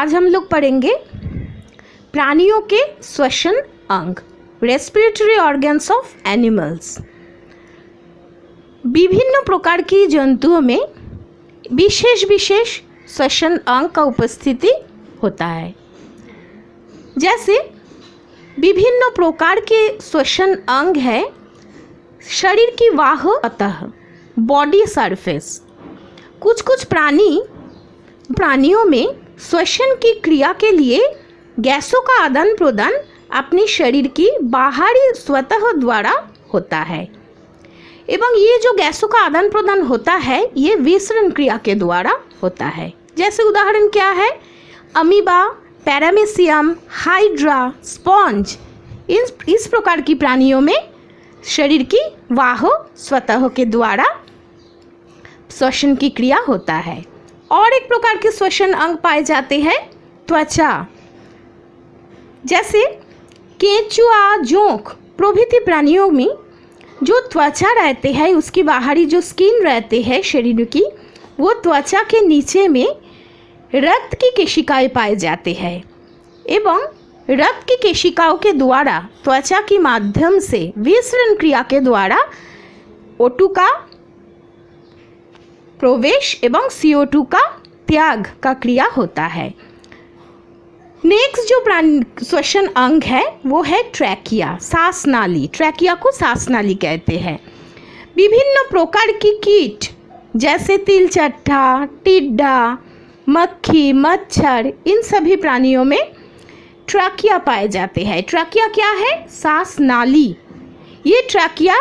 आज हम लोग पढ़ेंगे प्राणियों के श्वसन अंग, रेस्पिरेटरी ऑर्गन्स ऑफ एनिमल्स। विभिन्न प्रकार की जंतुओं में विशेष विशेष श्वसन अंग का उपस्थिति होता है। जैसे विभिन्न प्रकार के श्वसन अंग है शरीर की वाह सतह, बॉडी सरफेस। कुछ कुछ प्राणियों में श्वसन की क्रिया के लिए गैसों का आदान प्रदान अपने शरीर की बाहरी सतह द्वारा होता है, एवं ये जो गैसों का आदान प्रदान होता है ये विसरण क्रिया के द्वारा होता है। जैसे उदाहरण क्या है, अमीबा, पैरामीशियम, हाइड्रा, स्पॉन्ज। इस प्रकार की प्राणियों में शरीर की वाह सतह के द्वारा श्वसन की क्रिया होता है। और एक प्रकार के श्वसन अंग पाए जाते हैं त्वचा। जैसे केंचुआ, जोंक प्रभृति प्राणियों में जो त्वचा रहते हैं, उसकी बाहरी जो स्किन रहते हैं शरीर की, वो त्वचा के नीचे में रक्त की केशिकाएं पाए जाते हैं एवं रक्त की केशिकाओं के द्वारा त्वचा के माध्यम से विसरण क्रिया के द्वारा O2 का प्रवेश एवं CO2 का त्याग का क्रिया होता है। नेक्स्ट जो श्वसन अंग है वो है ट्रैकिया, सांस नाली। ट्रैकिया को सांस नाली कहते हैं। विभिन्न प्रकार की कीट जैसे तिलचट्टा, टिड्डा, मक्खी, मच्छर, इन सभी प्राणियों में ट्रैकिया पाए जाते हैं। ट्रैकिया क्या है? सांस नाली। ये ट्रैकिया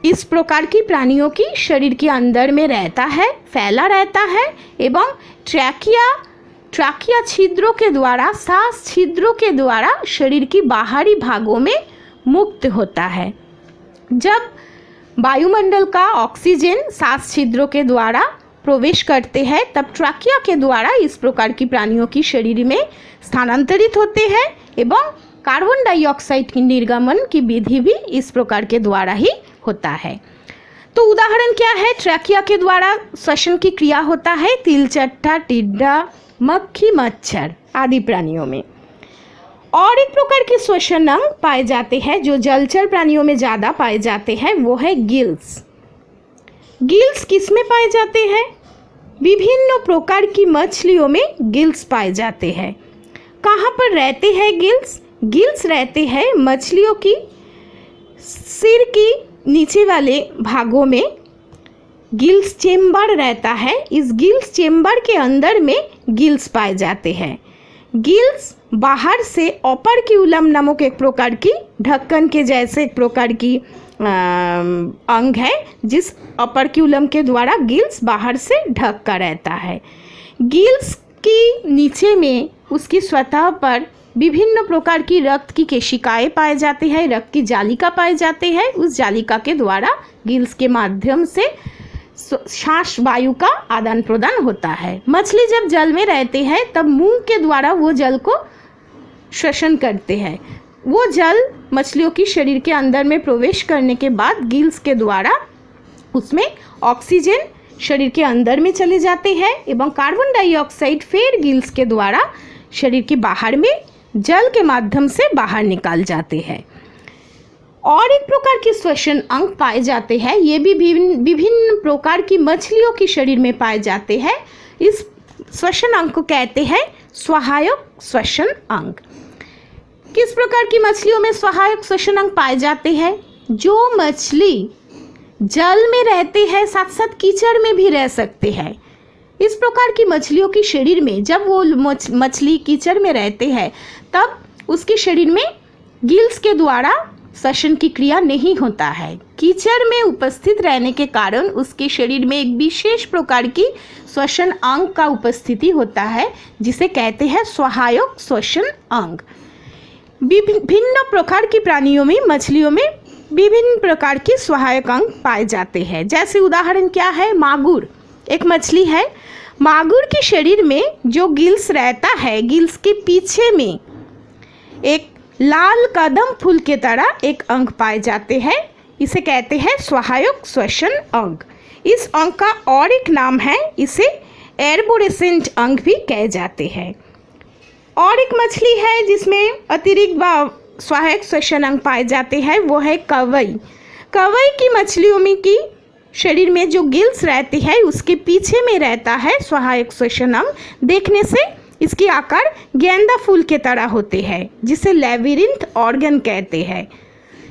इस प्रकार की प्राणियों की शरीर के अंदर में रहता है, फैला रहता है एवं ट्रैकिया छिद्रों के द्वारा, सांस छिद्रों के द्वारा शरीर की बाहरी भागों में मुक्त होता है। जब वायुमंडल का ऑक्सीजन सांस छिद्रों के द्वारा प्रवेश करते हैं तब ट्रैकिया के द्वारा इस प्रकार की प्राणियों की शरीर में स्थानांतरित होते हैं एवं कार्बन डाइऑक्साइड की निर्गमन की विधि भी इस प्रकार के द्वारा ही होता है। तो उदाहरण क्या है? ट्रैकिया के द्वारा श्वसन की क्रिया होता है तिलचट्टा, टिड्डा, मक्खी, मच्छर आदि प्राणियों में। और एक प्रकार के श्वसन अंग पाए जाते हैं जो जलचर प्राणियों में ज़्यादा पाए जाते हैं, वो है गिल्स। गिल्स किस में पाए जाते हैं? विभिन्न प्रकार की मछलियों में गिल्स पाए जाते हैं। कहाँ पर रहते हैं गिल्स? गिल्स रहते हैं मछलियों की सिर की नीचे वाले भागों में गिल्स चेम्बर रहता है। इस गिल्स चेम्बर के अंदर में गिल्स पाए जाते हैं। गिल्स बाहर से ऑपर्क्यूलम नामक एक प्रकार की ढक्कन के जैसे एक प्रकार की अंग है, जिस ऑपर्क्यूलम के द्वारा गिल्स बाहर से ढक कर रहता है। गिल्स की नीचे में उसकी सतह पर विभिन्न प्रकार की रक्त की केशिकाएं पाए जाते हैं, रक्त की जालिका पाए जाते हैं। उस जालिका के द्वारा गिल्स के माध्यम से श्वास वायु का आदान प्रदान होता है। मछली जब जल में रहते हैं तब मुंह के द्वारा वो जल को श्वसन करते हैं। वो जल मछलियों की शरीर के अंदर में प्रवेश करने के बाद गिल्स के द्वारा उसमें ऑक्सीजन शरीर के अंदर में चले जाते हैं एवं कार्बन डाइऑक्साइड फिर गिल्स के द्वारा शरीर के बाहर में जल के माध्यम से बाहर निकाल जाते हैं। और एक प्रकार के श्वसन अंग पाए जाते हैं, ये भी विभिन्न प्रकार की मछलियों के शरीर में पाए जाते हैं। इस श्वसन अंग को कहते हैं सहायक श्वसन अंग। किस प्रकार की मछलियों में सहायक श्वसन अंग पाए जाते हैं? जो मछली जल में रहते हैं साथ साथ कीचड़ में भी रह सकते हैं। इस प्रकार की मछलियों के शरीर में जब वो मछली कीचड़ में रहते हैं तब उसके शरीर में गिल्स के द्वारा श्वसन की क्रिया नहीं होता है। कीचड़ में उपस्थित रहने के कारण उसके शरीर में एक विशेष प्रकार की श्वसन अंग का उपस्थिति होता है, जिसे कहते हैं सहायक श्वसन अंग। विभिन्न प्रकार की प्राणियों में, मछलियों में विभिन्न प्रकार की सहायक अंग पाए जाते हैं। जैसे उदाहरण क्या है? मागुर एक मछली है। मागुर के शरीर में जो गिल्स रहता है, गिल्स के पीछे में एक लाल कदम फूल के तरह एक अंग पाए जाते हैं, इसे कहते हैं सहायक श्वसन अंग। इस अंग का और एक नाम है, इसे एर्बोरेसेंट अंग भी कहे जाते हैं। और एक मछली है जिसमें अतिरिक्त व सहायक श्वसन अंग पाए जाते हैं, वो है कवई। कवई की मछलियों में की शरीर में जो गिल्स रहती है उसके पीछे में रहता है सहायक श्वसन अंग। देखने से इसके आकार गेंदा फूल के तरह होते हैं, जिसे लेबिरिंथ ऑर्गन कहते हैं।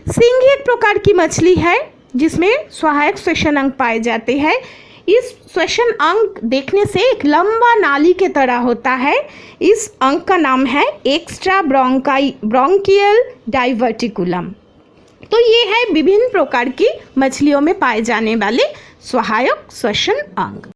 सिंघी एक प्रकार की मछली है जिसमें सहायक श्वसन अंग पाए जाते हैं। इस श्वसन अंग देखने से एक लंबा नाली के तरह होता है। इस अंग का नाम है एक्स्ट्रा ब्रोंकियल डाइवर्टिकुलम। तो ये है विभिन्न प्रकार की मछलियों में पाए जाने वाले सहायक श्वसन अंग।